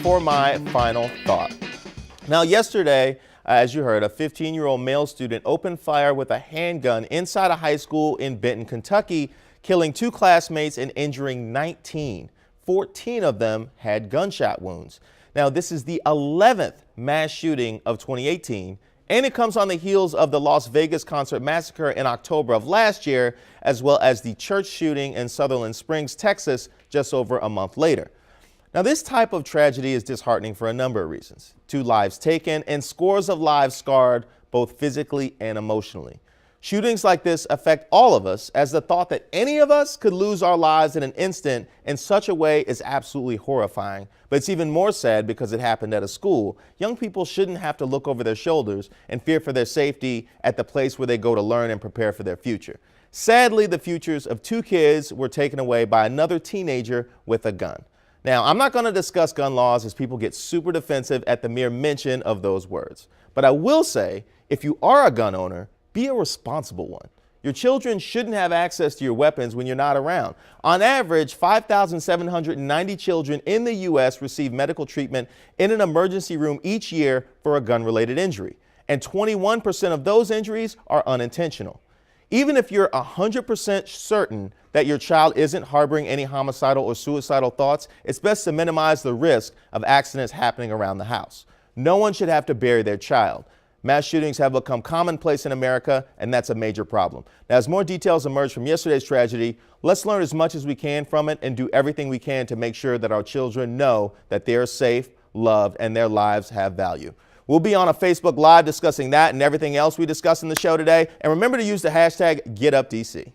for my final thought. Now, yesterday, as you heard, a 15-year-old male student opened fire with a handgun inside a high school in Benton, Kentucky, killing 2 classmates and injuring 19. 14 of them had gunshot wounds. Now, this is the 11th mass shooting of 2018, and it comes on the heels of the Las Vegas concert massacre in October of last year, as well as the church shooting in Sutherland Springs, Texas, just over a month later. Now, this type of tragedy is disheartening for a number of reasons. 2 lives taken and scores of lives scarred, both physically and emotionally. Shootings like this affect all of us, as the thought that any of us could lose our lives in an instant in such a way is absolutely horrifying. But it's even more sad because it happened at a school. Young people shouldn't have to look over their shoulders and fear for their safety at the place where they go to learn and prepare for their future. Sadly, the futures of 2 kids were taken away by another teenager with a gun. Now, I'm not going to discuss gun laws as people get super defensive at the mere mention of those words. But I will say, if you are a gun owner, be a responsible one. Your children shouldn't have access to your weapons when you're not around. On average, 5,790 children in the U.S. receive medical treatment in an emergency room each year for a gun-related injury. And 21% of those injuries are unintentional. Even if you're 100% certain that your child isn't harboring any homicidal or suicidal thoughts, it's best to minimize the risk of accidents happening around the house. No one should have to bury their child. Mass shootings have become commonplace in America, and that's a major problem. Now, as more details emerge from yesterday's tragedy, let's learn as much as we can from it and do everything we can to make sure that our children know that they're safe, loved, and their lives have value. We'll be on a Facebook Live discussing that and everything else we discussed in the show today. And remember to use the hashtag GetUpDC.